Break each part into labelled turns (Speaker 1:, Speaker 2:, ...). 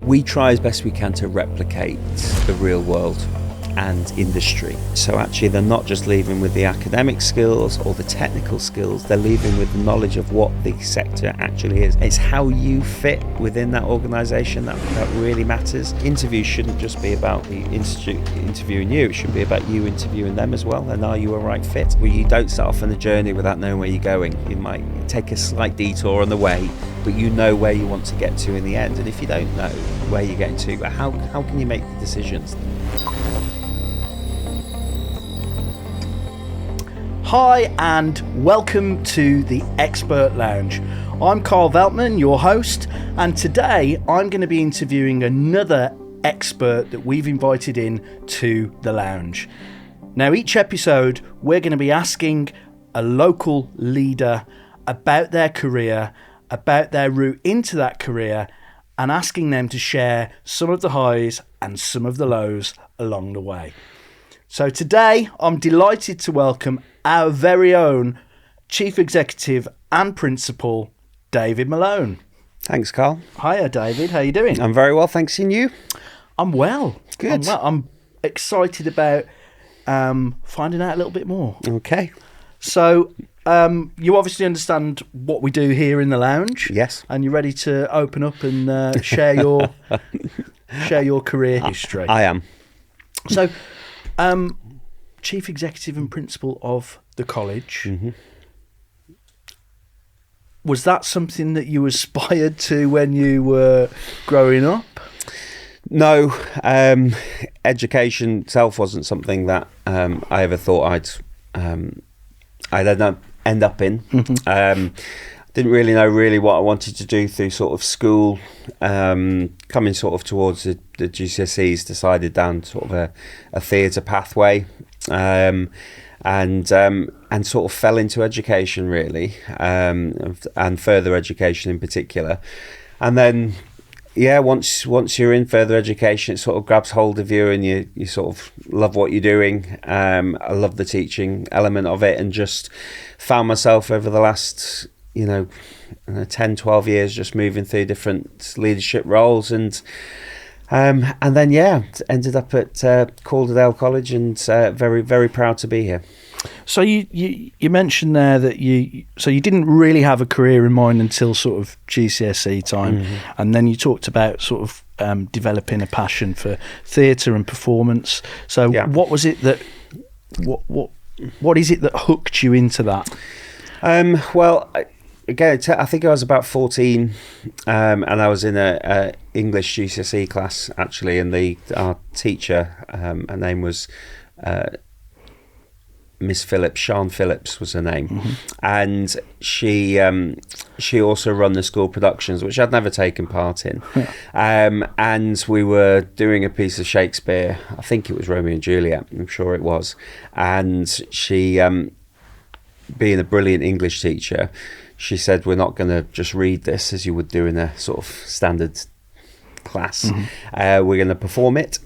Speaker 1: We try as best we can to replicate the real world and industry. So actually they're not just leaving with the academic skills or the technical skills, they're leaving with the knowledge of what the sector actually is. It's how you fit within that organisation that really matters. Interviews shouldn't just be about the institute interviewing you, it should be about you interviewing them as well, and are you a right fit? Well, you don't start off on a journey without knowing where you're going. You might take a slight detour on the way, but you know where you want to get to in the end. And if you don't know where you're getting to, how can you make the decisions?
Speaker 2: Hi and welcome to the Xpert Lounge. I'm Carl Veltman, your host, and today I'm going to be interviewing another expert that we've invited in to the lounge. Now, each episode we're going to be asking a local leader about their career, about their route into that career, and asking them to share some of the highs and some of the lows along the way. So today I'm delighted to welcome our very own Chief Executive and Principal, David Malone.
Speaker 1: Thanks, Carl.
Speaker 2: Hiya, David. How you doing?
Speaker 1: I'm very well, thanks. And you?
Speaker 2: I'm well.
Speaker 1: Good.
Speaker 2: I'm excited about finding out a little bit more.
Speaker 1: Okay.
Speaker 2: So you obviously understand what we do here in the lounge.
Speaker 1: Yes.
Speaker 2: And you're ready to open up and share your career history.
Speaker 1: I am.
Speaker 2: So, Chief Executive and Principal of the college.
Speaker 1: Mm-hmm.
Speaker 2: Was that something that you aspired to when you were growing up?
Speaker 1: No, education itself wasn't something that I ever thought I'd end up in.
Speaker 2: Mm-hmm.
Speaker 1: Didn't really know what I wanted to do through sort of school. Coming sort of towards the GCSEs, decided down sort of a theatre pathway, and sort of fell into education really, and further education in particular. And then, yeah, once you're in further education, it sort of grabs hold of you, and you sort of love what you're doing. I love the teaching element of it, and just found myself over the last 10, 12 years just moving through different leadership roles, and then ended up at Calderdale College, and very, very proud to be here.
Speaker 2: So you mentioned there that you didn't really have a career in mind until sort of GCSE time, mm-hmm. and then you talked about sort of developing a passion for theatre and performance. So what was it that what is it that hooked you into that?
Speaker 1: Again, I think I was about 14, and I was in a English GCSE class actually, and our teacher, her name was Miss Phillips, Sian Phillips was her name, mm-hmm. and she also run the school productions, which I'd never taken part in, and we were doing a piece of Shakespeare. I think it was Romeo and Juliet. I'm sure it was, and she, being a brilliant English teacher, she said, we're not going to just read this as you would do in a sort of standard class. Mm-hmm. We're going to perform it.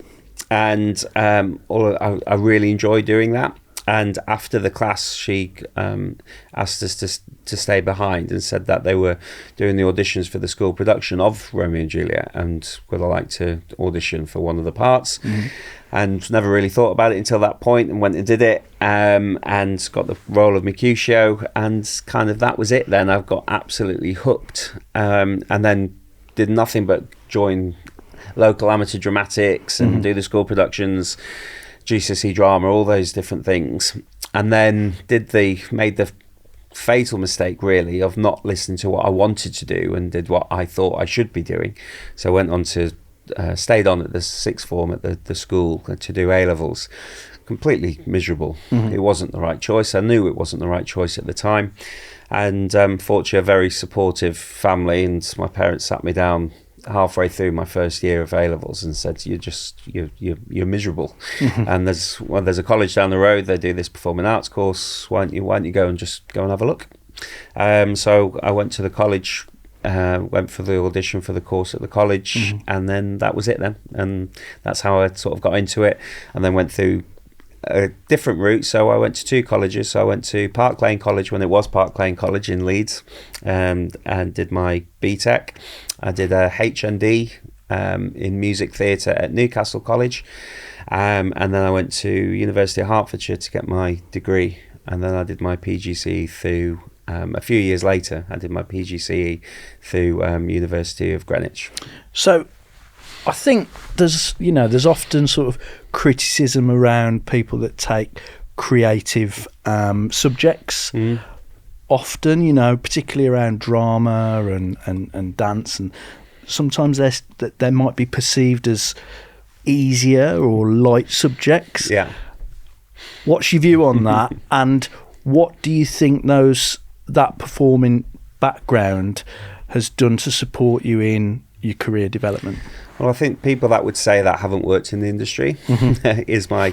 Speaker 1: And I really enjoyed doing that. And after the class, she asked us to stay behind and said that they were doing the auditions for the school production of Romeo and Juliet, and would I like to audition for one of the parts. Mm-hmm. And never really thought about it until that point, and went and did it, and got the role of Mercutio, and kind of that was it then. I've got absolutely hooked, and then did nothing but join local amateur dramatics and mm-hmm. do the school productions, GCSE drama, all those different things, and then made the fatal mistake really of not listening to what I wanted to do, and did what I thought I should be doing. So I went on to stayed on at the sixth form at the school to do A-levels. Completely miserable. Mm-hmm. It wasn't the right choice. I knew it wasn't the right choice at the time, and fortunately a very supportive family, and my parents sat me down halfway through my first year of A-levels and said, you're miserable. Mm-hmm. And there's a college down the road, they do this performing arts course, why don't you go and have a look. So I went to the college, went for the audition for the course at the college, mm-hmm. and then that was it then, and that's how I sort of got into it, and then went through a different route. So I went to two colleges. So I went to Park Lane College when it was Park Lane College in Leeds, and did my BTEC. I did a HND in music theatre at Newcastle College, and then I went to University of Hertfordshire to get my degree, and then I did my PGCE through. A few years later, I did my PGCE through University of Greenwich.
Speaker 2: So, I think there's often sort of criticism around people that take creative subjects. Often, particularly around drama and dance, and sometimes they might be perceived as easier or light subjects.
Speaker 1: Yeah.
Speaker 2: What's your view on that? And what do you think that performing background has done to support you in your career development?
Speaker 1: Well, I think people that would say that haven't worked in the industry is my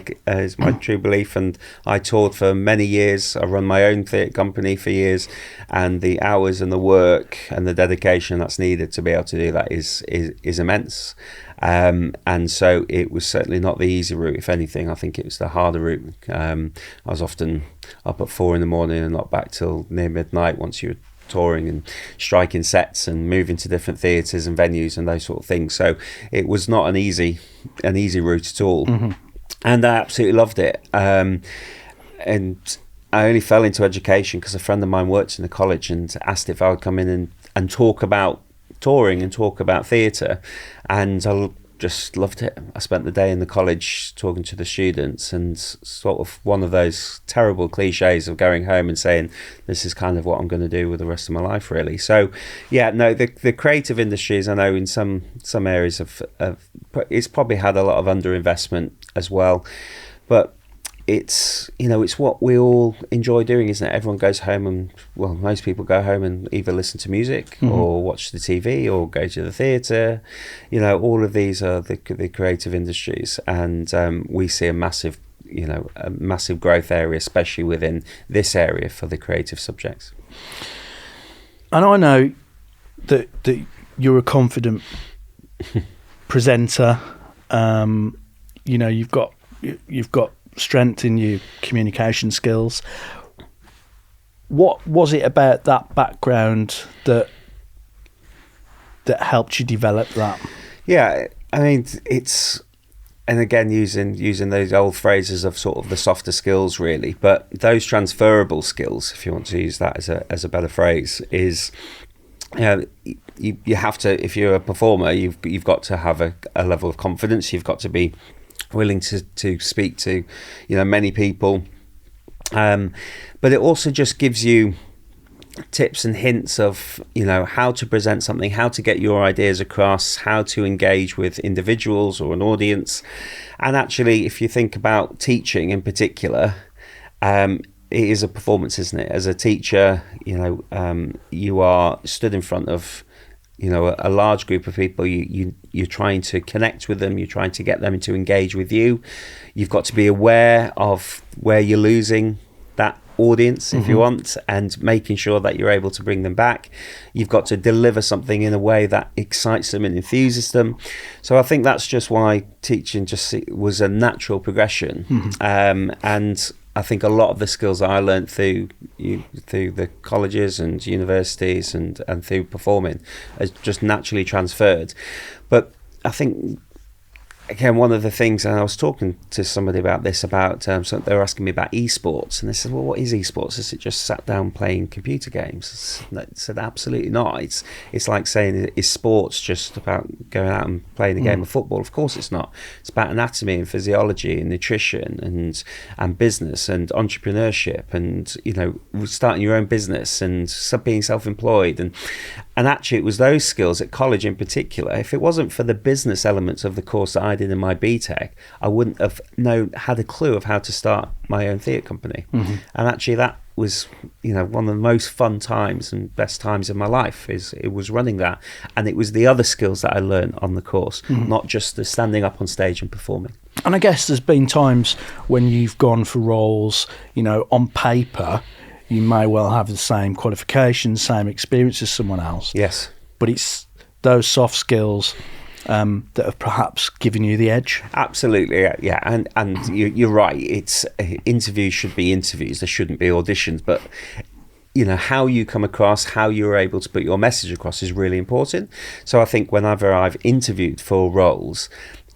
Speaker 1: true belief. And I toured for many years. I run my own theatre company for years, and the hours and the work and the dedication that's needed to be able to do that is immense. And so it was certainly not the easy route. If anything, I think it was the harder route. I was often up at 4 a.m. and not back till near midnight once you were touring and striking sets and moving to different theatres and venues and those sort of things. So it was not an easy route at all. And I absolutely loved it. And I only fell into education because a friend of mine worked in the college and asked if I would come in and talk about touring and talk about theatre, and I just loved it. I spent the day in the college talking to the students, and sort of one of those terrible cliches of going home and saying, this is kind of what I'm going to do with the rest of my life, really. So yeah, no, the creative industries, I know in some areas it's probably had a lot of underinvestment as well, but it's what we all enjoy doing, isn't it? Everyone goes home and, well, most people go home and either listen to music or watch the TV or go to the theatre. All of these are the creative industries, and we see a massive growth area, especially within this area for the creative subjects.
Speaker 2: And I know that you're a confident presenter. You've got strength in your communication skills. What was it about that background that helped you develop that?
Speaker 1: Yeah, I mean, it's, and again, using those old phrases of sort of the softer skills, really, but those transferable skills, if you want to use that as a better phrase, is you have to, if you're a performer, you've got to have a level of confidence. You've got to be willing to speak to many people, but it also just gives you tips and hints of how to present something, how to get your ideas across, how to engage with individuals or an audience. And actually, if you think about teaching in particular, it is a performance, isn't it? As a teacher, you are stood in front of a large group of people. You're trying to connect with them. You're trying to get them to engage with you. You've got to be aware of where you're losing that audience, if you want, and making sure that you're able to bring them back. You've got to deliver something in a way that excites them and enthuses them. So I think that's just why teaching just was a natural progression. And I think a lot of the skills that I learned through the colleges and universities and through performing has just naturally transferred. But I think, again, one of the things, and I was talking to somebody about this, so they were asking me about esports, and they said, well, what is esports? Is it just sat down playing computer games? I said, absolutely not. It's like saying, is sports just about going out and playing a game of football? Of course it's not. It's about anatomy and physiology and nutrition and business and entrepreneurship and starting your own business and being self-employed, and actually it was those skills at college in particular. If it wasn't for the business elements of the course that I did in my BTEC, I wouldn't have had a clue of how to start my own theatre company. And actually that was one of the most fun times and best times of my life. It was running that, and it was the other skills that I learned on the course, not just the standing up on stage and performing.
Speaker 2: And I guess there's been times when you've gone for roles, on paper you may well have the same qualifications, same experience as someone else.
Speaker 1: Yes.
Speaker 2: But it's those soft skills that have perhaps given you the edge.
Speaker 1: Absolutely, yeah. And you're right. It's interviews should be interviews. There shouldn't be auditions. But how you come across, how you're able to put your message across is really important. So I think whenever I've interviewed for roles,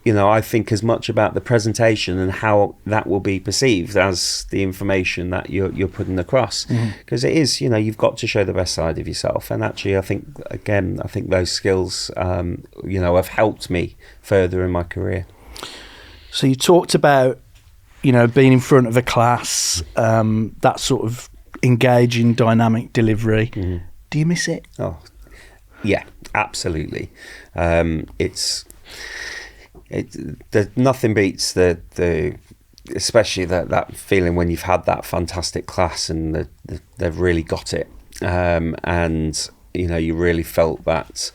Speaker 1: I think as much about the presentation and how that will be perceived as the information that you're putting across, because it is, you've got to show the best side of yourself. And actually, I think those skills, have helped me further in my career.
Speaker 2: So you talked about, being in front of a class, that sort of engaging, dynamic delivery. Do you miss it?
Speaker 1: Oh, yeah, absolutely. Nothing beats the especially that feeling when you've had that fantastic class and they've really got it, and you really felt that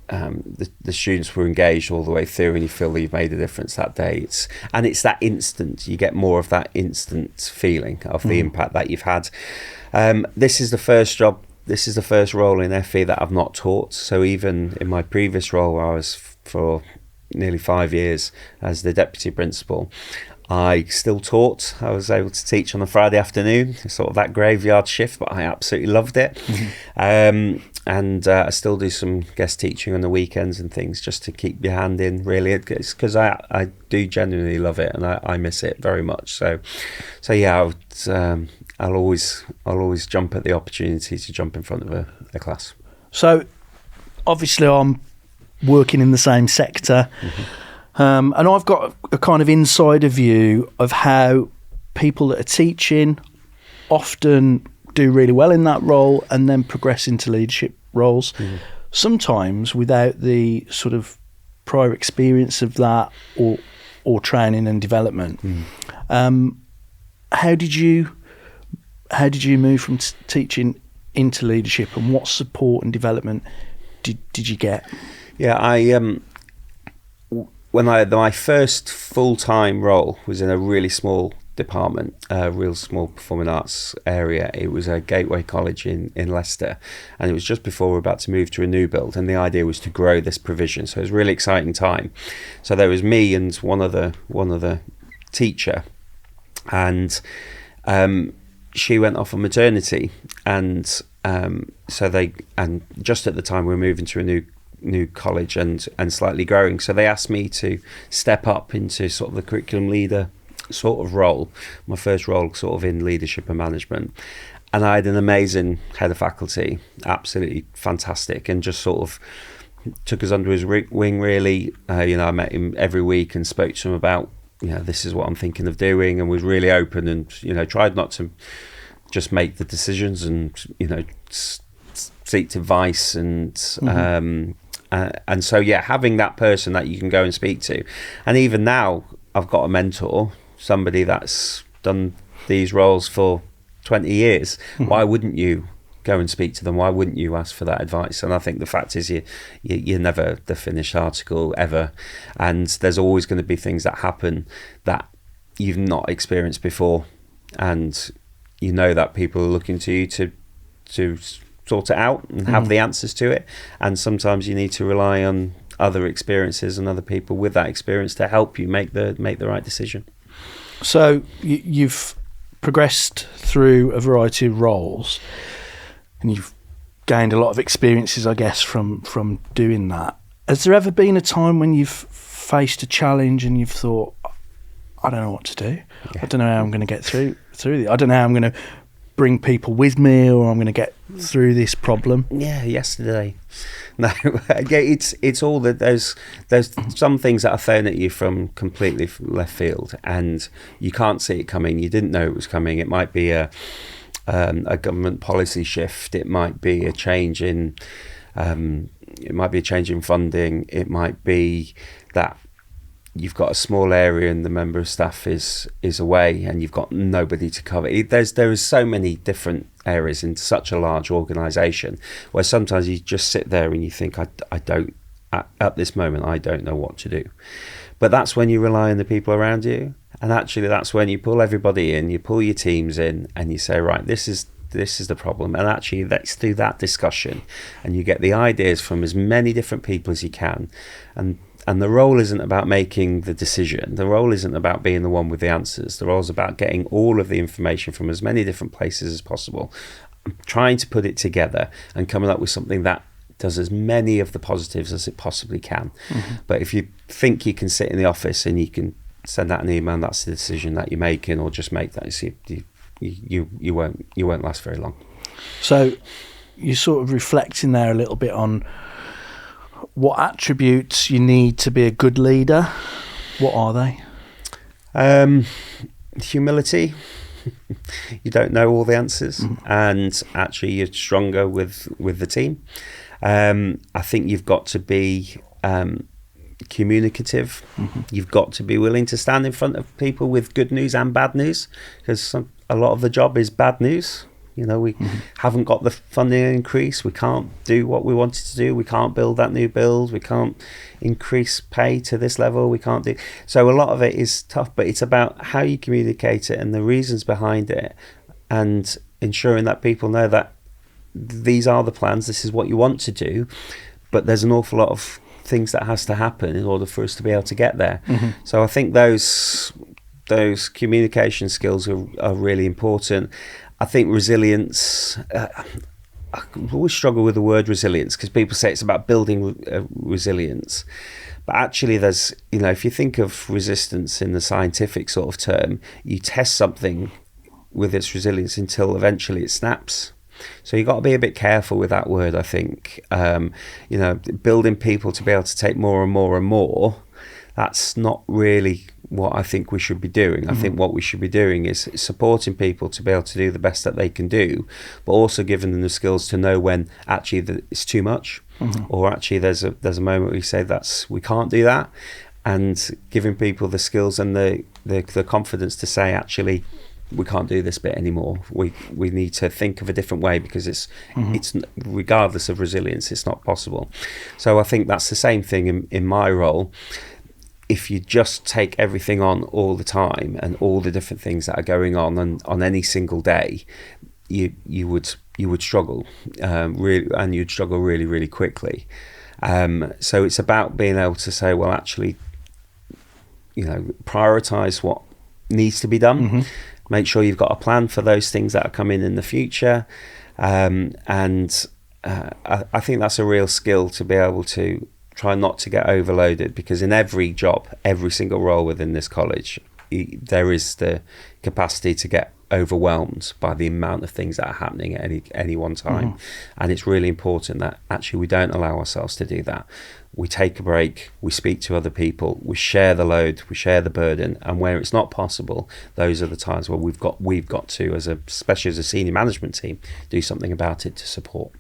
Speaker 1: the students were engaged all the way through, and you feel that you've made a difference that day. It's that instant. You get more of that instant feeling of the impact that you've had. This is the first job. This is the first role in FE that I've not taught. So even in my previous role, I was for nearly 5 years as the deputy principal, I still taught. I was able to teach on a Friday afternoon, sort of that graveyard shift, but I absolutely loved it. And I still do some guest teaching on the weekends and things just to keep your hand in, really. It's because I do genuinely love it, and I miss it very much. So yeah, I'll always jump at the opportunity to jump in front of a class.
Speaker 2: So obviously I'm working in the same sector, and I've got a kind of insider view of how people that are teaching often do really well in that role and then progress into leadership roles, sometimes without the sort of prior experience of that or training and development. How did you move from teaching into leadership, and what support and development did you get?
Speaker 1: Yeah, my first full-time role was in a really small department, a real small performing arts area. It was a gateway college in Leicester, and it was just before we were about to move to a new build, and the idea was to grow this provision. So it was a really exciting time. So there was me and one other teacher, and she went off on maternity, and just at the time we were moving to a new college and slightly growing, so they asked me to step up into sort of the curriculum leader sort of role, my first role sort of in leadership and management. And I had an amazing head of faculty, absolutely fantastic, and just sort of took us under his wing, really. I met him every week and spoke to him about, this is what I'm thinking of doing, and was really open and, tried not to just make the decisions and, seek advice and so, yeah, having that person that you can go and speak to. And even now, I've got a mentor, somebody that's done these roles for 20 years. Why wouldn't you go and speak to them? Why wouldn't you ask for that advice? And I think the fact is you're never the finished article ever, and there's always going to be things that happen that you've not experienced before, and that people are looking to you to sort it out and have the answers to it. And sometimes you need to rely on other experiences and other people with that experience to help you make the right decision.
Speaker 2: So you've progressed through a variety of roles, and you've gained a lot of experiences, I guess, from doing that. Has there ever been a time when you've faced a challenge and you've thought, I don't know what to do? Yeah. I don't know how I'm going to get through it. I don't know how I'm going to bring people with me, or I'm going to get through this problem?
Speaker 1: Yeah, yesterday. No, it's all that there's some things that are thrown at you from completely left field, and you can't see it coming. You didn't know it was coming. It might be a government policy shift. It might be a change in funding. It might be that you've got a small area and the member of staff is away and you've got nobody to cover. There is so many different areas in such a large organisation where sometimes you just sit there and you think, I don't, at this moment, I don't know what to do. But that's when you rely on the people around you. And actually that's when you pull everybody in, you pull your teams in, and you say, right, this is the problem, and actually let's do that discussion, and you get the ideas from as many different people as you can, and the role isn't about making the decision. The role isn't about being the one with the answers. The role is about getting all of the information from as many different places as possible, trying to put it together and coming up with something that does as many of the positives as it possibly can. But if you think you can sit in the office and you can send out an email and that's the decision that you're making, or just make that, you won't last very long.
Speaker 2: So you're sort of reflecting there a little bit on what attributes you need to be a good leader. What are they?
Speaker 1: Humility. You don't know all the answers, and actually you're stronger with the team. I think you've got to be communicative. You've got to be willing to stand in front of people with good news and bad news, because a lot of the job is bad news. We haven't got the funding increase. We can't do what we wanted to do. We can't build that new build. We can't increase pay to this level. We can't do. So a lot of it is tough, but it's about how you communicate it and the reasons behind it, and ensuring that people know that these are the plans. This is what you want to do, but there's an awful lot of things that has to happen in order for us to be able to get there. So I think those communication skills are really important. I think resilience, I always struggle with the word resilience, because people say it's about building resilience. But actually there's, if you think of resistance in the scientific sort of term, you test something with its resilience until eventually it snaps. So you've got to be a bit careful with that word, I think. Building people to be able to take more and more and more, that's not really what I think we should be doing. I think what we should be doing is supporting people to be able to do the best that they can do, but also giving them the skills to know when actually it's too much, or actually there's a moment where you say we can't do that, and giving people the skills and the confidence to say, actually, we can't do this bit anymore. We need to think of a different way, because it's regardless of resilience, it's not possible. So I think that's the same thing in my role. If you just take everything on all the time and all the different things that are going on any single day, you would struggle really, and you'd struggle really, really quickly. So it's about being able to say, well, actually, prioritize what needs to be done. Make sure you've got a plan for those things that are coming in the future, and I think that's a real skill, to be able to try not to get overloaded, because in every job, every single role within this college, there is the capacity to get overwhelmed by the amount of things that are happening at any one time. And it's really important that actually we don't allow ourselves to do that. We take a break, we speak to other people, we share the load, we share the burden, and where it's not possible, those are the times where we've got to, especially as a senior management team, do something about it to support.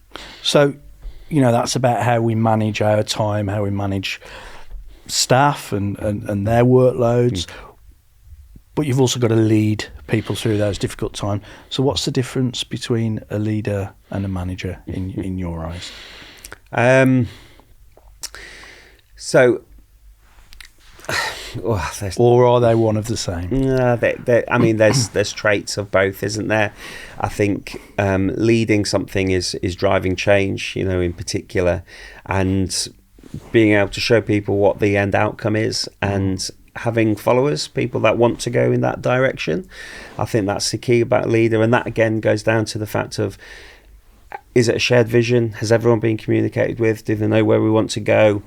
Speaker 2: So that's about how we manage our time, how we manage staff and their workloads. But you've also got to lead people through those difficult times. So what's the difference between a leader and a manager in your eyes? Or are they one of the same?
Speaker 1: There's traits of both, isn't there? I think leading something is driving change, in particular, and being able to show people what the end outcome is, and having followers, people that want to go in that direction. I think that's the key about a leader, and that again goes down to the fact of, is it a shared vision? Has everyone been communicated with? Do they know where we want to go?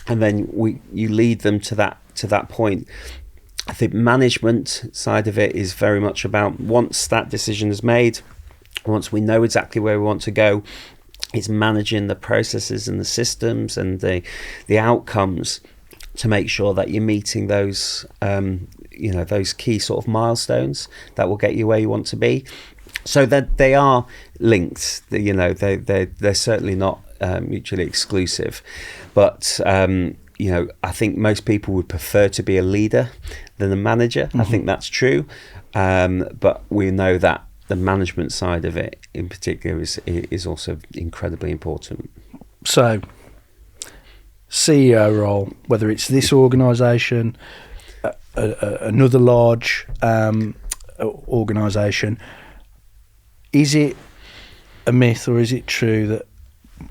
Speaker 1: And then you lead them to that point. I think management side of it is very much about, once that decision is made, once we know exactly where we want to go, it's managing the processes and the systems and the outcomes to make sure that you're meeting those those key sort of milestones that will get you where you want to be. So that they are linked. They're certainly not mutually exclusive, but I think most people would prefer to be a leader than a manager. I think that's true, but we know that the management side of it in particular is also incredibly important.
Speaker 2: So CEO role, whether it's this organisation, another large organisation, is it a myth, or is it true that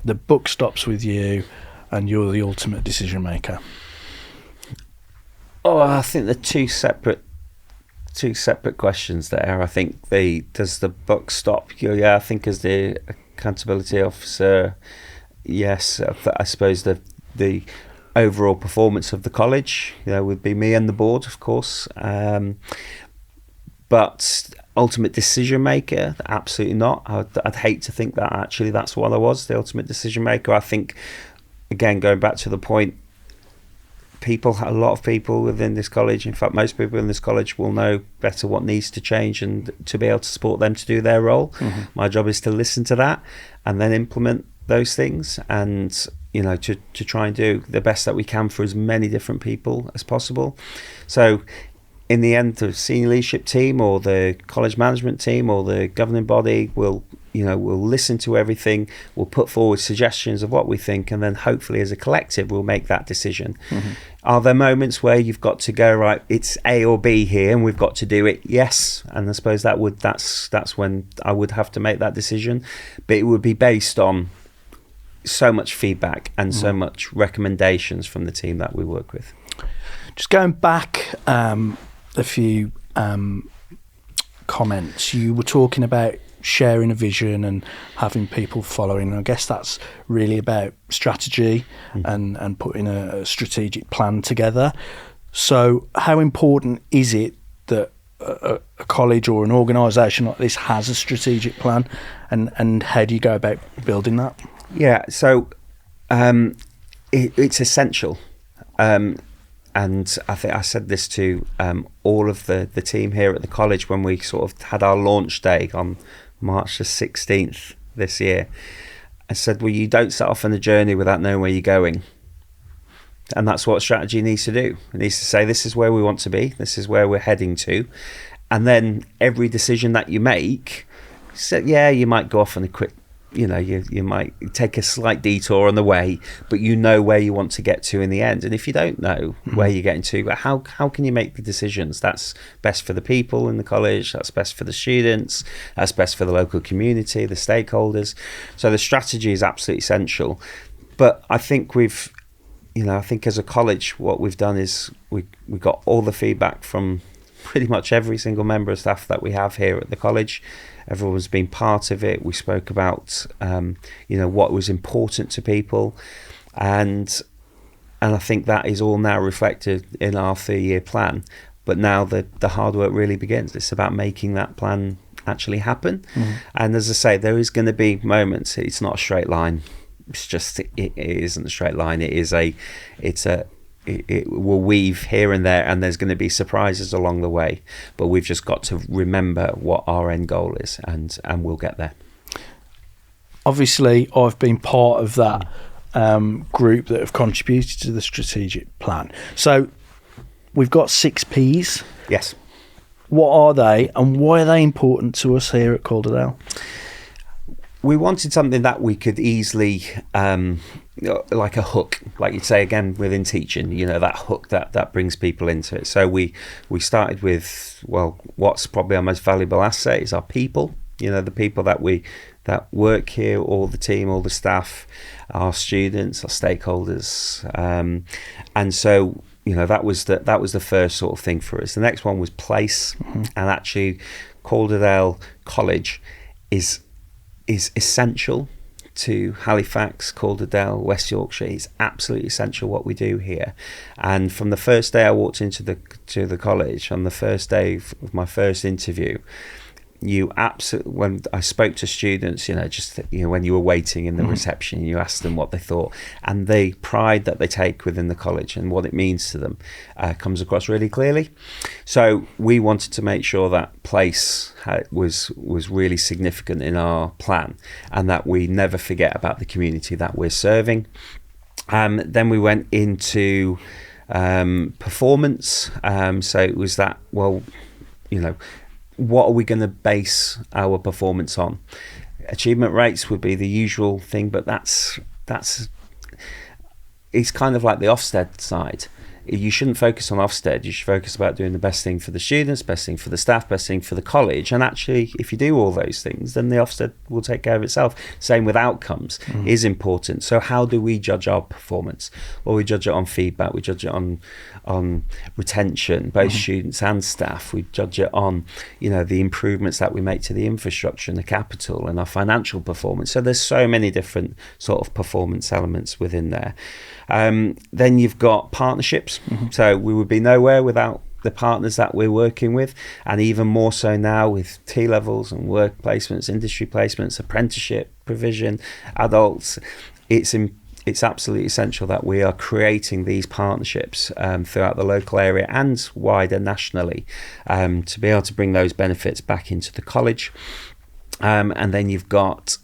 Speaker 2: the buck stops with you and you're the ultimate decision maker?
Speaker 1: Oh, I think they're two separate questions there. I think does the buck stop you? Yeah, I think as the accountability officer, yes. I suppose the overall performance of the college, would be me and the board, of course. But ultimate decision maker, absolutely not. I'd hate to think that actually that's what I was, the ultimate decision maker. I think, again, going back to the point, a lot of people within this college, in fact most people in this college, will know better what needs to change and to be able to support them to do their role. Mm-hmm. My job is to listen to that and then implement those things, and to try and do the best that we can for as many different people as possible. So in the end, the senior leadership team or the college management team or the governing body will listen to everything, we'll put forward suggestions of what we think, and then hopefully as a collective we'll make that decision. Mm-hmm. Are there moments where you've got to go, right, it's A or B here and we've got to do it? Yes. And I suppose that's when I would have to make that decision, but it would be based on so much feedback and so much recommendations from the team that we work with.
Speaker 2: Just going back a few comments, you were talking about sharing a vision and having people following. And I guess that's really about strategy and putting a strategic plan together. So how important is it that a college or an organisation like this has a strategic plan, and how do you go about building that?
Speaker 1: Yeah, so it's essential. And I think I said this to all of the team here at the college when we sort of had our launch day on March the 16th this year. I said, well, you don't set off on a journey without knowing where you're going. And that's what strategy needs to do. It needs to say, this is where we want to be, this is where we're heading to. And then every decision that you make, so yeah, you might go off on a quick, you might take a slight detour on the way, but you know where you want to get to in the end. And if you don't know where you're getting to, how can you make the decisions? That's best for the people in the college, that's best for the students, that's best for the local community, the stakeholders. So the strategy is absolutely essential. But I think I think as a college, what we've done is we got all the feedback from pretty much every single member of staff that we have here at the college. Everyone's been part of it. We spoke about, what was important to people, and I think that is all now reflected in our 3-year plan. But now the hard work really begins. It's about making that plan actually happen. And as I say, there is going to be moments. It's not a straight line. It's just it isn't a straight line. It will weave here and there, and there's going to be surprises along the way, but we've just got to remember what our end goal is, and we'll get there.
Speaker 2: Obviously I've been part of that group that have contributed to the strategic plan. So we've got 6 P's.
Speaker 1: Yes.
Speaker 2: What are they, and why are they important to us here at Calderdale?
Speaker 1: We wanted something that we could easily, like a hook, like you'd say again within teaching, that hook that brings people into it. So we started with, what's probably our most valuable asset is our people, the people that work here, all the team, all the staff, our students, our stakeholders. And so, that was the first sort of thing for us. The next one was place. And actually Calderdale College is essential to Halifax, Calderdale, West Yorkshire. It's absolutely essential what we do here. And from the first day I walked into the college, on the first day of my first interview, when I spoke to students, when you were waiting in the reception, you asked them what they thought, and the pride that they take within the college and what it means to them comes across really clearly. So we wanted to make sure that place was really significant in our plan, and that we never forget about the community that we're serving. Then we went into performance. So it was that, what are we going to base our performance on? Achievement rates would be the usual thing, but it's kind of like the Ofsted side. you shouldn't focus on Ofsted. You should focus about doing the best thing for the students, best thing for the staff, best thing for the college. And actually, if you do all those things, then the Ofsted will take care of itself. Same with outcomes is important. So how do we judge our performance? Well, we judge it on feedback. We judge it on retention, both students and staff. We judge it on, the improvements that we make to the infrastructure and the capital and our financial performance. So there's so many different sort of performance elements within there. Then you've got partnerships. So we would be nowhere without the partners that we're working with, and even more so now with T-levels and work placements, industry placements, apprenticeship provision, adults. It's absolutely essential that we are creating these partnerships throughout the local area and wider nationally to be able to bring those benefits back into the college. And then you've got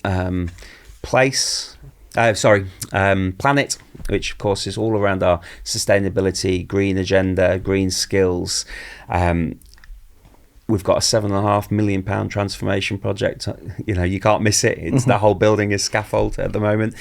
Speaker 1: Planet, which of course is all around our sustainability, green agenda, green skills. We've got a £7.5 million transformation project. You can't miss it. It's the whole building is scaffold at the moment,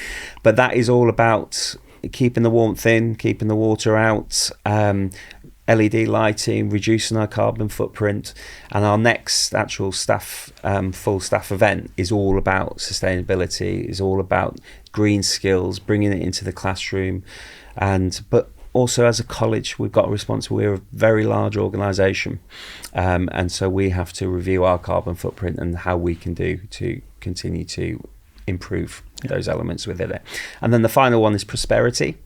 Speaker 1: but that is all about keeping the warmth in, keeping the water out, LED lighting, reducing our carbon footprint. And our next actual full staff event is all about sustainability, is all about green skills, bringing it into the classroom. But also as a college, we've got a responsibility. We're a very large organisation, and so we have to review our carbon footprint and how we can do to continue to improve those elements within it. And then the final one is prosperity.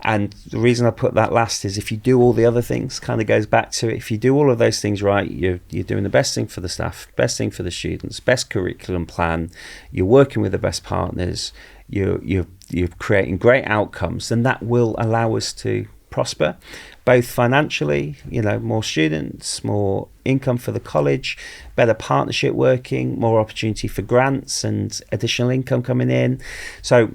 Speaker 1: And the reason I put that last is if you do all the other things, kind of goes back to it. If you do all of those things right, you're doing the best thing for the staff, best thing for the students, best curriculum plan, you're working with the best partners, you're creating great outcomes, then that will allow us to prosper, both financially, more students, more income for the college, better partnership working, more opportunity for grants and additional income coming in. So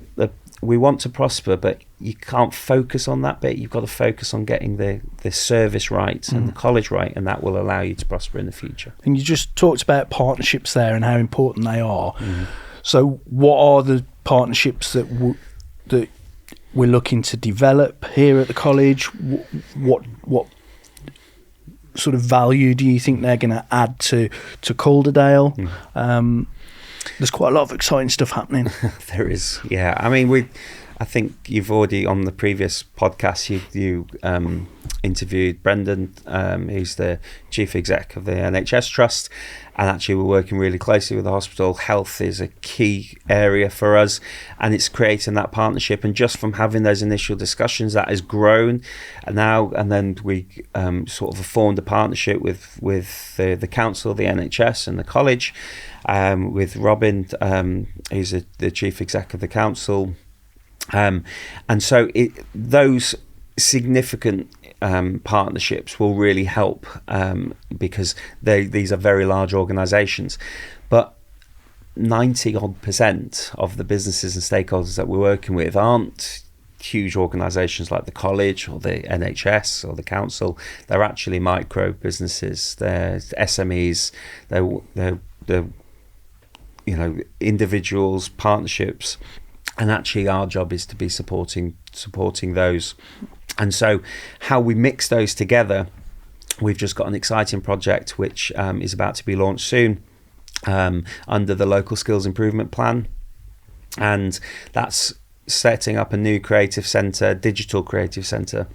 Speaker 1: we want to prosper, but you can't focus on that bit. You've got to focus on getting the service right and the college right, and that will allow you to prosper in the future.
Speaker 2: And you just talked about partnerships there and how important they are. So what are the partnerships that we're looking to develop here at the college? What sort of value do you think they're going to add to Calderdale? There's quite a lot of exciting stuff happening.
Speaker 1: There is, yeah. I mean, I think you've already, on the previous podcast, you interviewed Brendan, who's the chief exec of the NHS Trust, and actually we're working really closely with the hospital. Health is a key area for us, and it's creating that partnership. And just from having those initial discussions, that has grown, and then we sort of formed a partnership with the council, the NHS, and the college, with Robin, who's the chief exec of the council. And so those significant partnerships will really help because these are very large organisations. But 90% of the businesses and stakeholders that we're working with aren't huge organisations like the college or the NHS or the council. They're actually micro businesses. They're SMEs. They're individuals, partnerships. And actually our job is to be supporting those. And so how we mix those together, we've just got an exciting project which is about to be launched soon under the local skills improvement plan. And that's setting up a new creative centre, digital creative centre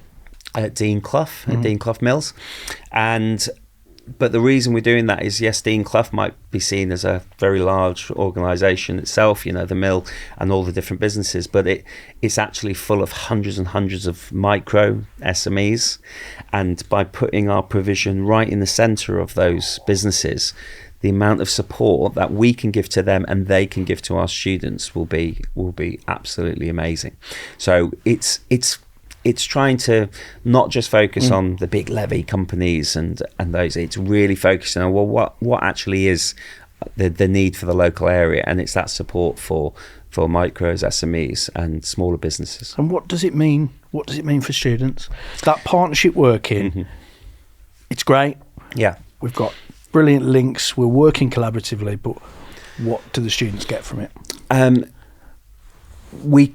Speaker 1: at Dean Clough, at Dean Clough Mills. But the reason we're doing that is, yes, Dean Clough might be seen as a very large organisation itself, the mill and all the different businesses, but it's actually full of hundreds and hundreds of micro SMEs. And by putting our provision right in the centre of those businesses, the amount of support that we can give to them and they can give to our students will be absolutely amazing. So it's trying to not just focus on the big levy companies and those. It's really focusing on what actually is the need for the local area, and it's that support for micros, SMEs, and smaller businesses.
Speaker 2: And what does it mean? What does it mean for students? That partnership working, it's great.
Speaker 1: Yeah,
Speaker 2: we've got brilliant links. We're working collaboratively, but what do the students get from it? We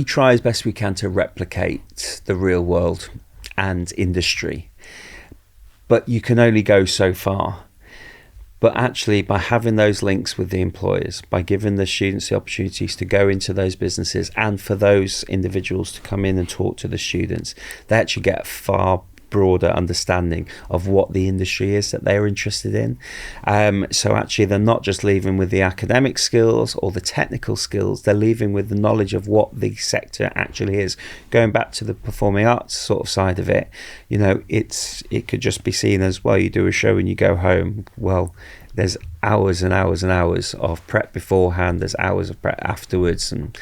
Speaker 2: try as best we can to replicate the real world,
Speaker 1: and industry. But you can only go so far. But actually, by having those links with the employers, by giving the students the opportunities to go into those businesses, and for those individuals to come in and talk to the students, they actually get a far broader understanding of what the industry is that they're interested in. So actually, they're not just leaving with the academic skills or the technical skills, they're leaving with the knowledge of what the sector actually is. Going back to the performing arts sort of side of it, you know, it could just be seen as, well, you do a show and you go home. Well, there's hours and hours and hours of prep beforehand, there's hours of prep afterwards, and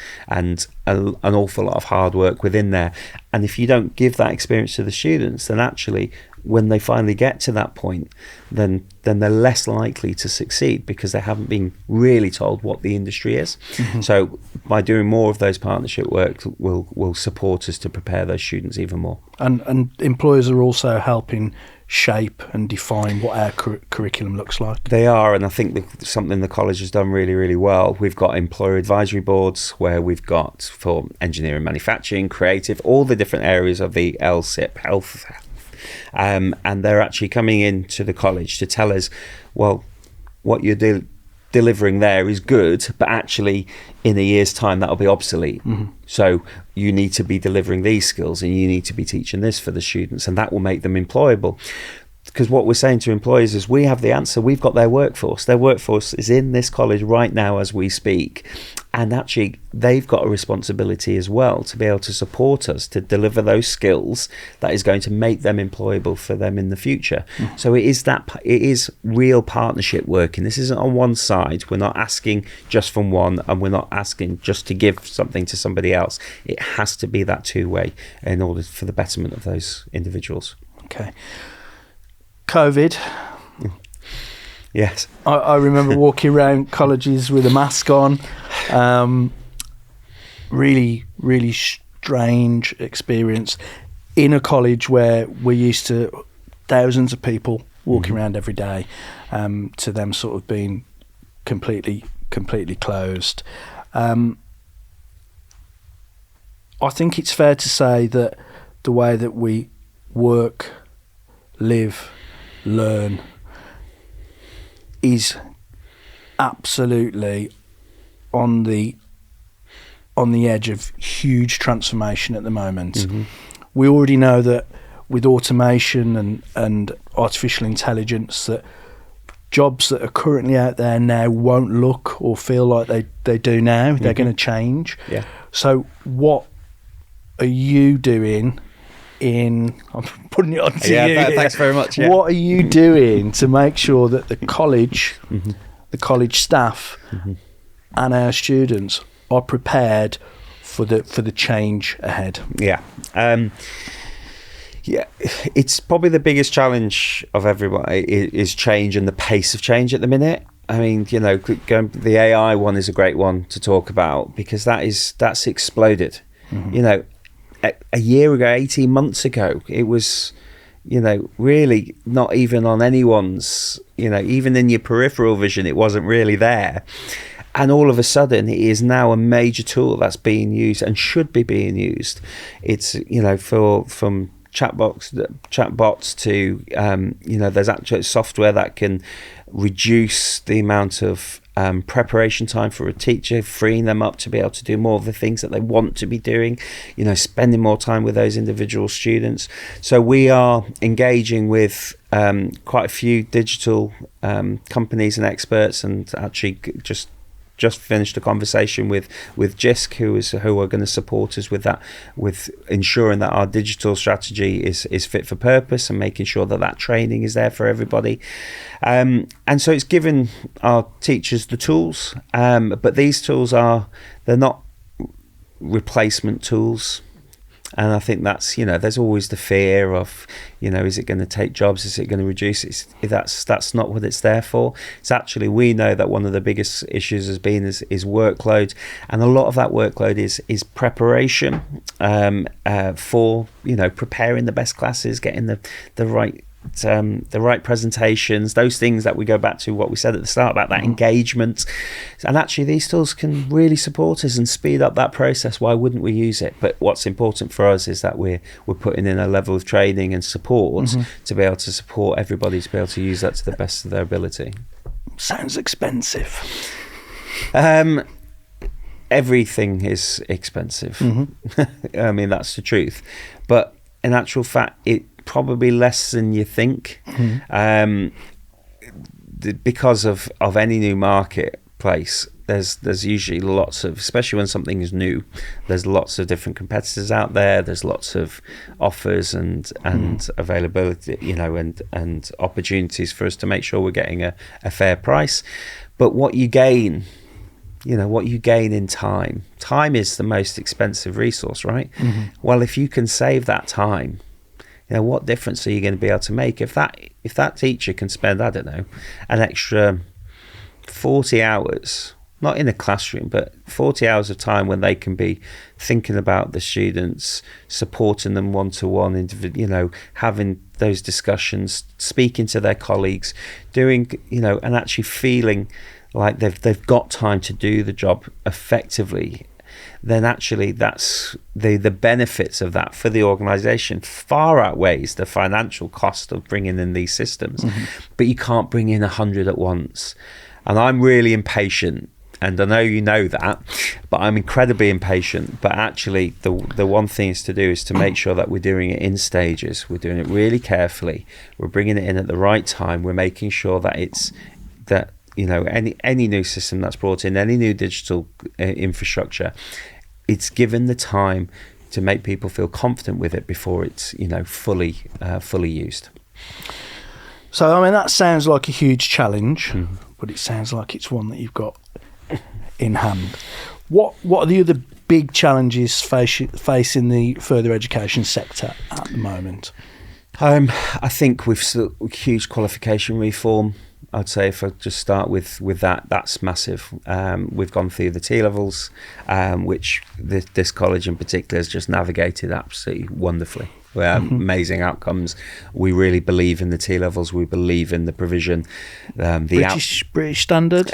Speaker 1: an awful lot of hard work within there. And if you don't give that experience to the students, then actually when they finally get to that point, then they're less likely to succeed, because they haven't been really told what the industry is. So by doing more of those partnership work will support us to prepare those students even more.
Speaker 2: And employers are also helping shape and define what our curriculum looks like.
Speaker 1: They are, and I think something the college has done really, really well. We've got employer advisory boards where we've got for engineering, manufacturing, creative, all the different areas of the LSIP, health, and they're actually coming into the college to tell us, well, what you're delivering there is good, but actually in a year's time that'll be obsolete. So you need to be delivering these skills, and you need to be teaching this for the students, and that will make them employable. Because what we're saying to employers is, we have the answer. We've got their workforce. Their workforce is in this college right now as we speak. And actually, they've got a responsibility as well to be able to support us to deliver those skills that is going to make them employable for them in the future. So it is real partnership working. This isn't on one side. We're not asking just from one, and we're not asking just to give something to somebody else. It has to be that two-way in order for the betterment of those individuals.
Speaker 2: Okay. COVID.
Speaker 1: Yes.
Speaker 2: I remember walking around colleges with a mask on. Really, really strange experience in a college where we're used to thousands of people walking around every day, to them sort of being completely closed. I think it's fair to say that the way that we work, live, learn is absolutely on the edge of huge transformation at the moment. We already know that with automation and artificial intelligence, that jobs that are currently out there now won't look or feel like they do now. They're going to change.
Speaker 1: Yeah.
Speaker 2: So what are you doing I'm putting it on to you.
Speaker 1: Thanks very much. Yeah.
Speaker 2: What are you doing to make sure that the college, the college staff, and our students are prepared for the change ahead?
Speaker 1: Yeah. It's probably the biggest challenge of everybody is change and the pace of change at the minute. I mean, you know, the AI one is a great one to talk about, because that's exploded. You know, a year ago, 18 months ago, it was, you know, really not even on anyone's, you know, even in your peripheral vision, it wasn't really there. And all of a sudden, it is now a major tool that's being used and should be being used. It's, you know, from chatbots to, you know, there's actually software that can reduce the amount of preparation time for a teacher, freeing them up to be able to do more of the things that they want to be doing, you know, spending more time with those individual students. So we are engaging with quite a few digital companies and experts, and actually just finished a conversation with JISC, who are going to support us with that, with ensuring that our digital strategy is fit for purpose and making sure that training is there for everybody. And so it's given our teachers the tools, but these tools they're not replacement tools. And I think that's, you know, there's always the fear of, you know, is it going to take jobs? Is it going to reduce? That's not what it's there for. It's actually, we know that one of the biggest issues has been is workload, and a lot of that workload is preparation for, you know, preparing the best classes, getting the right the right presentations, those things that we go back to what we said at the start about that engagement. And actually these tools can really support us and speed up that process. Why wouldn't we use it? But what's important for us is that we're putting in a level of training and support to be able to support everybody to be able to use that to the best of their ability.
Speaker 2: Sounds expensive.
Speaker 1: Everything is expensive. I mean, that's the truth. But in actual fact, it probably less than you think, because of any new marketplace. There's usually lots of, especially when something is new, there's lots of different competitors out there. There's lots of offers and availability, and opportunities for us to make sure we're getting a fair price. But what you gain, in time is the most expensive resource, right? Well, if you can save that time, what difference are you going to be able to make if that teacher can spend, I don't know, an extra 40 hours, not in a classroom, but 40 hours of time when they can be thinking about the students, supporting them one-to-one, having those discussions, speaking to their colleagues, doing, and actually feeling like they've got time to do the job effectively, then actually that's the benefits of that for the organisation far outweighs the financial cost of bringing in these systems. But you can't bring in 100 at once. And I'm really impatient, and I know you know that, but I'm incredibly impatient. But actually the one thing is to make sure that we're doing it in stages. We're doing it really carefully. We're bringing it in at the right time. We're making sure that any new system that's brought in, any new digital infrastructure, it's given the time to make people feel confident with it before it's fully used.
Speaker 2: So I mean, that sounds like a huge challenge, but it sounds like it's one that you've got in hand. What are the other big challenges facing the further education sector at the moment?
Speaker 1: I think with huge qualification reform, I'd say if I just start with that, that's massive. We've gone through the T-levels, which this college in particular has just navigated absolutely wonderfully. Amazing outcomes. We really believe in the T-levels. We believe in the provision.
Speaker 2: British standard?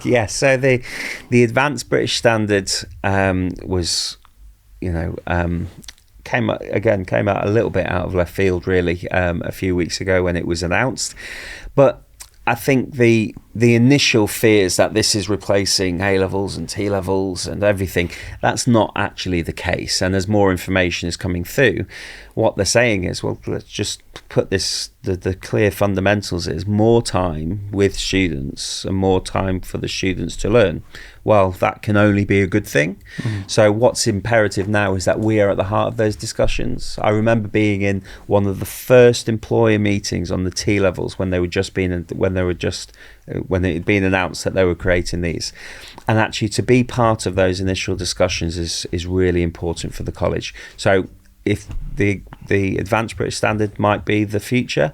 Speaker 1: Yeah, so the advanced British standard was, came out a little bit out of left field really a few weeks ago when it was announced. But I think the initial fears that this is replacing A-levels and T-levels and everything, that's not actually the case. And as more information is coming through, what they're saying is, well, let's just put the clear fundamentals is more time with students and more time for the students to learn. Well, that can only be a good thing. So what's imperative now is that we are at the heart of those discussions. I remember being in one of the first employer meetings on the T-levels when it had been announced that they were creating these, and actually to be part of those initial discussions is really important for the college. So if the advanced British standard might be the future,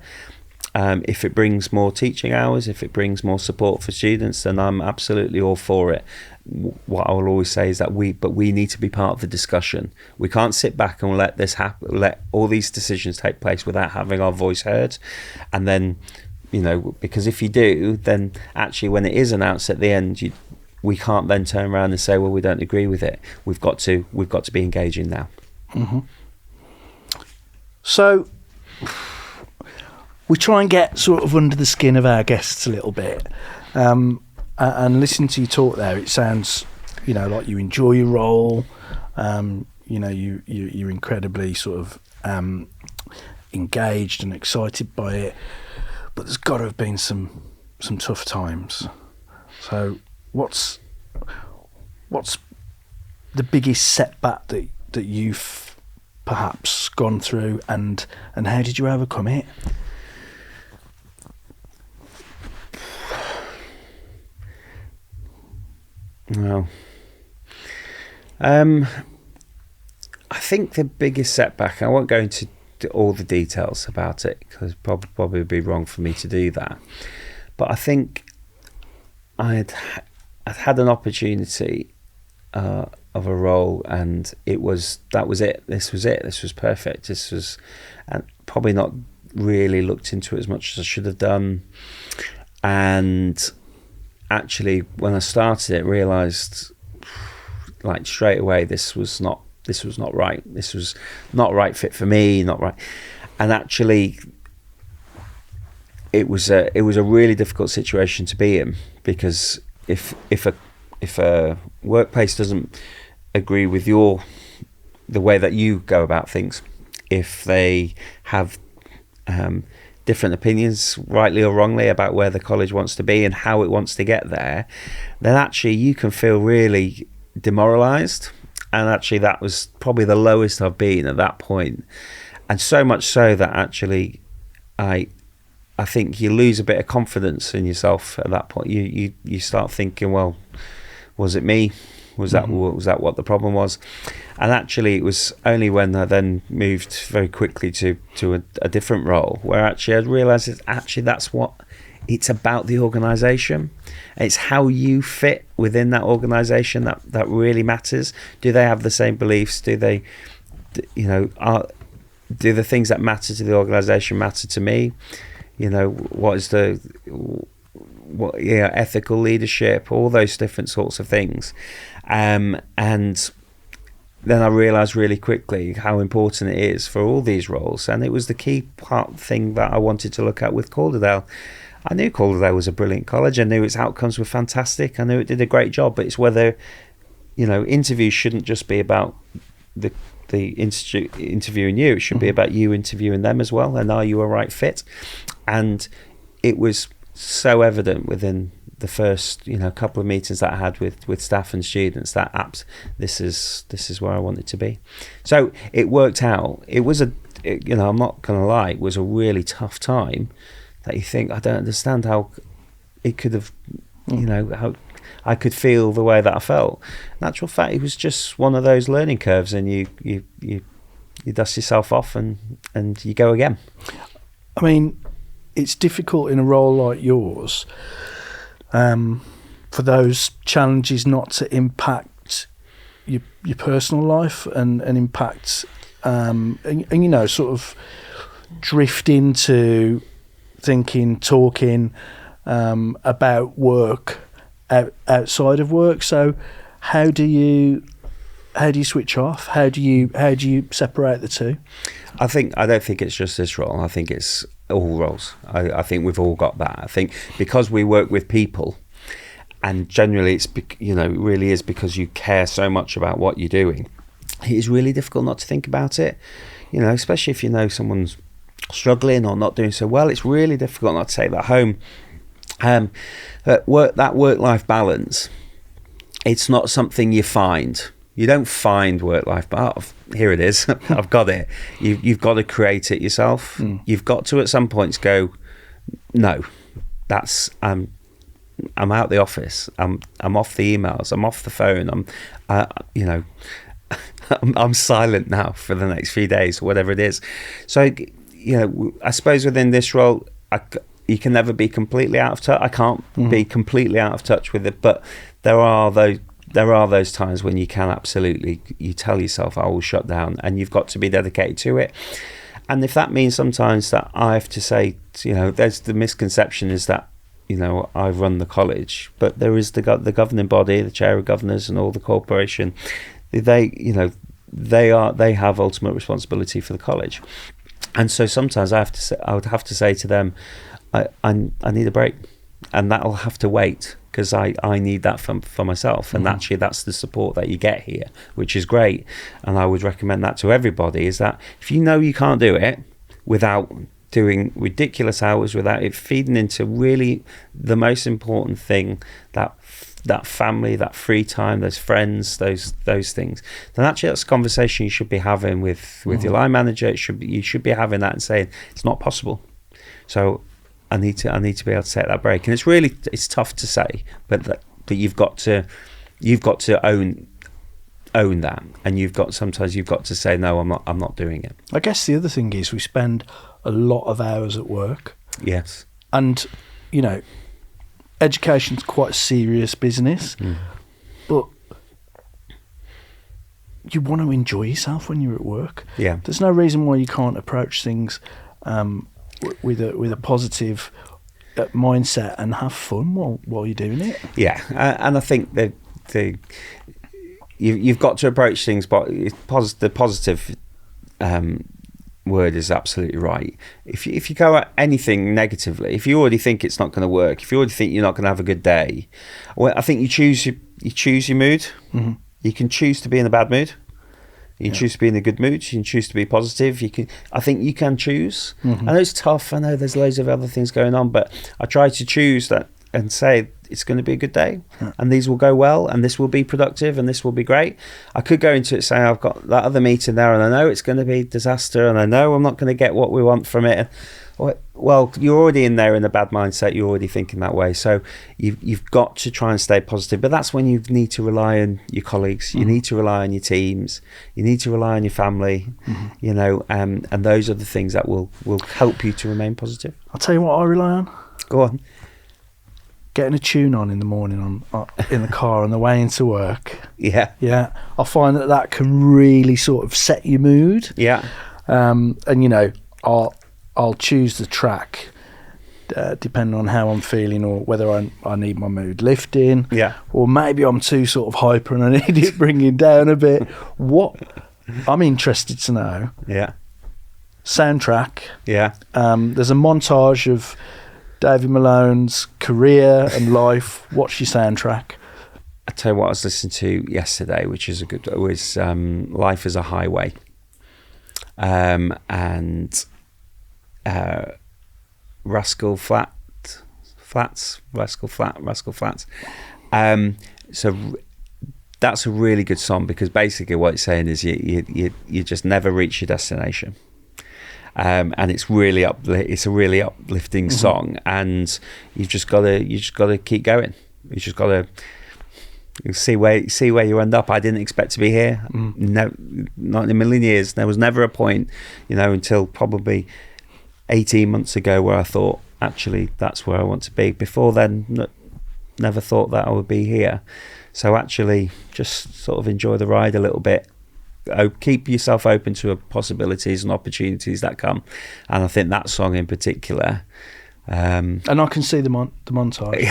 Speaker 1: if it brings more teaching hours, if it brings more support for students, then I'm absolutely all for it. What I will always say is that we need to be part of the discussion. We can't sit back and let this happen, let all these decisions take place without having our voice heard. And then, because if you do, then actually when it is announced at the end, we can't then turn around and say, well, we don't agree with it. We've got to be engaging now.
Speaker 2: So we try and get sort of under the skin of our guests a little bit, and listening to you talk there, it sounds like you enjoy your role. You're incredibly sort of engaged and excited by it, but there's got to have been some tough times. So what's the biggest setback that you've perhaps gone through, and how did you overcome it?
Speaker 1: Well, I think the biggest setback, I won't go into all the details about it because it probably would be wrong for me to do that, but I think I'd had an opportunity of a role, and that was it. This was it. This was perfect. This was probably not really looked into it as much as I should have done. And actually, when I started it, realised like straight away this was not right. This was not right fit for me. Not right. And actually, it was a really difficult situation to be in, because if a workplace doesn't agree with the way that you go about things, if they have different opinions, rightly or wrongly, about where the college wants to be and how it wants to get there, then actually you can feel really demoralised. And actually that was probably the lowest I've been at that point. And so much so that actually I think you lose a bit of confidence in yourself at that point. You start thinking, well, was it me? Was that what the problem was? And actually, it was only when I then moved very quickly to a different role, where actually I realised that actually that's what it's about, the organisation. It's how you fit within that organisation that really matters. Do they have the same beliefs? Do they, do the things that matter to the organisation matter to me? What is ethical leadership, all those different sorts of things. And then I realised really quickly how important it is for all these roles. And it was the key thing that I wanted to look at with Calderdale. I knew Calderdale was a brilliant college. I knew its outcomes were fantastic. I knew it did a great job. But it's whether, interviews shouldn't just be about the institute interviewing you. It should be about you interviewing them as well. And are you a right fit? And it was so evident within the first couple of meetings that I had with staff and students that this is where I wanted to be. So it worked out. It was I'm not gonna lie, it was a really tough time that you think, I don't understand how it could have how I could feel the way that I felt. In actual fact, it was just one of those learning curves, and you dust yourself off and you go again.
Speaker 2: I mean, it's difficult in a role like yours for those challenges not to impact your personal life and impact and sort of drift into thinking, talking about work outside of work. So how do you switch off? How do you separate the two?
Speaker 1: I don't think it's just this role. I think it's all roles. I think we've all got that. I think because we work with people, and generally it's it really is because you care so much about what you're doing. It is really difficult not to think about it. Especially if someone's struggling or not doing so well. It's really difficult not to take that home. That work-life balance, it's not something you find. You don't find work-life balance. Here it is. I've got it. You've got to create it yourself. You've got to at some points go, no, that's I'm out the office. I'm off the emails. I'm off the phone. I'm silent now for the next few days, whatever it is. So I suppose within this role, you can never be completely out of touch. I can't be completely out of touch with it, but there are those times when you can absolutely, you tell yourself, I will shut down, and you've got to be dedicated to it. And if that means sometimes that I have to say, there's the misconception is that, I run the college, but there is the governing body, the chair of governors and all the corporation. They have ultimate responsibility for the college. And so sometimes I would have to say to them, I need a break, and that'll have to wait, because I need that for myself. And actually that's the support that you get here, which is great. And I would recommend that to everybody, is that if you can't do it without doing ridiculous hours, without it feeding into really the most important thing, that family, that free time, those friends, those things, then actually that's a conversation you should be having with your line manager. You should be having that and saying, it's not possible. So I need to be able to take that break. And it's tough to say, but you've got to own that, and sometimes you've got to say, no, I'm not doing it.
Speaker 2: I guess the other thing is we spend a lot of hours at work.
Speaker 1: Yes.
Speaker 2: And education's quite a serious business, but you want to enjoy yourself when you're at work.
Speaker 1: Yeah.
Speaker 2: There's no reason why you can't approach things with a positive mindset and have fun while you're doing it.
Speaker 1: Yeah, and I think that you've got to approach things, but the positive word is absolutely right. If you go at anything negatively, if you already think it's not going to work, if you already think you're not going to have a good day, well, I think you choose your mood. Mm-hmm. You can choose to be in a bad mood. You can choose to be in a good mood. You can choose to be positive. I think you can choose. Mm-hmm. I know it's tough. I know there's loads of other things going on, but I try to choose that and say it's going to be a good day, and these will go well, and this will be productive, and this will be great. I could go into it saying I've got that other meeting there, and I know it's going to be a disaster, and I know I'm not going to get what we want from it. Well, you're already in there in a bad mindset. You're already thinking that way. So you've got to try and stay positive. But that's when you need to rely on your colleagues. You need to rely on your teams. You need to rely on your family. Mm-hmm. And those are the things that will help you to remain positive.
Speaker 2: I'll tell you what I rely on.
Speaker 1: Go on.
Speaker 2: Getting a tune on in the morning in the car on the way into work.
Speaker 1: Yeah.
Speaker 2: I find that can really sort of set your mood.
Speaker 1: Yeah.
Speaker 2: And I'll choose the track depending on how I'm feeling, or whether I need my mood lifting.
Speaker 1: Yeah. Or
Speaker 2: maybe I'm too sort of hyper and I need it bringing down a bit. What I'm interested to know.
Speaker 1: Yeah.
Speaker 2: Soundtrack.
Speaker 1: Yeah.
Speaker 2: There's a montage of David Malone's career and life. What's your soundtrack?
Speaker 1: I tell you what I was listening to yesterday, which is was Life is a Highway, and Rascal Flatts. So that's a really good song, because basically what it's saying is you just never reach your destination. And it's a really uplifting song, and you've just got to keep going. You just got to see where you end up. I didn't expect to be here. No, not in a million years. There was never a point, until probably 18 months ago, where I thought, actually, that's where I want to be. Before then, never thought that I would be here. So actually, just sort of enjoy the ride a little bit. Keep yourself open to possibilities and opportunities that come, and I think that song in particular.
Speaker 2: And I can see the montage.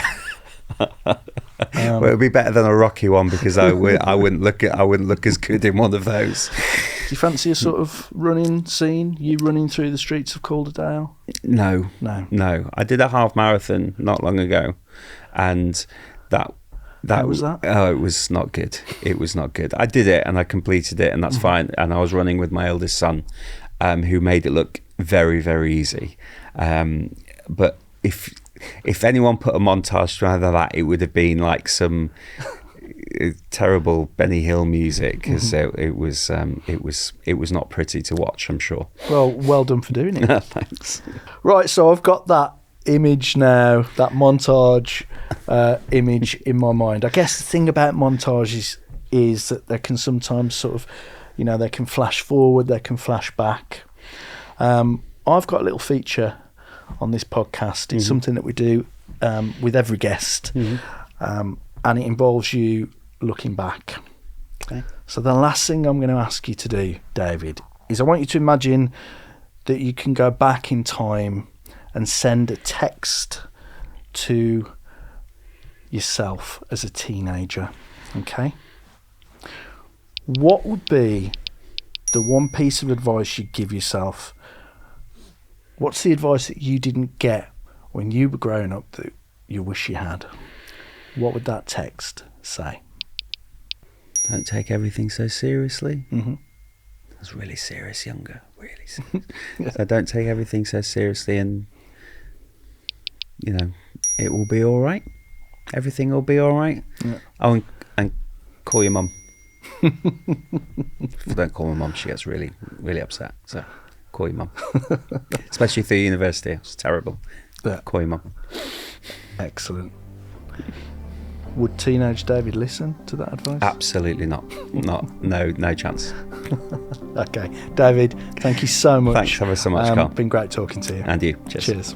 Speaker 1: Well, it'd be better than a Rocky one, because I wouldn't look as good in one of those.
Speaker 2: Do you fancy a sort of running scene? You running through the streets of Calderdale?
Speaker 1: No. I did a half marathon not long ago, and that.
Speaker 2: How was that?
Speaker 1: Oh, it was not good. I did it and I completed it, and that's fine. And I was running with my eldest son, who made it look very, very easy. But if anyone put a montage together that, it would have been like some terrible Benny Hill music, because it was not pretty to watch, I'm sure.
Speaker 2: Well done for doing it.
Speaker 1: Thanks.
Speaker 2: Right, so I've got that image now, that montage image in my mind. I guess the thing about montages is that they can sometimes sort of, they can flash forward, they can flash back. I've got a little feature on this podcast. It's something that we do with every guest, and it involves you looking back. Okay. So the last thing I'm going to ask you to do, David, is I want you to imagine that you can go back in time and send a text to yourself as a teenager. Okay? What would be the one piece of advice you'd give yourself? What's the advice that you didn't get when you were growing up that you wish you had? What would that text say?
Speaker 1: Don't take everything so seriously.
Speaker 2: Mm-hmm.
Speaker 1: I was really serious younger, really serious. So don't take everything so seriously, and it will be all right. Everything will be all right. Yeah. Oh, and call your mum. Don't call my mum, she gets really, really upset. So call your mum. Especially through university. It's terrible.
Speaker 2: Yeah.
Speaker 1: Call your mum.
Speaker 2: Excellent. Would teenage David listen to that advice?
Speaker 1: Absolutely not. No chance.
Speaker 2: Okay. David, thank you so much.
Speaker 1: Thanks ever so much, Carl.
Speaker 2: Been great talking to you.
Speaker 1: And you. Cheers.
Speaker 2: Cheers.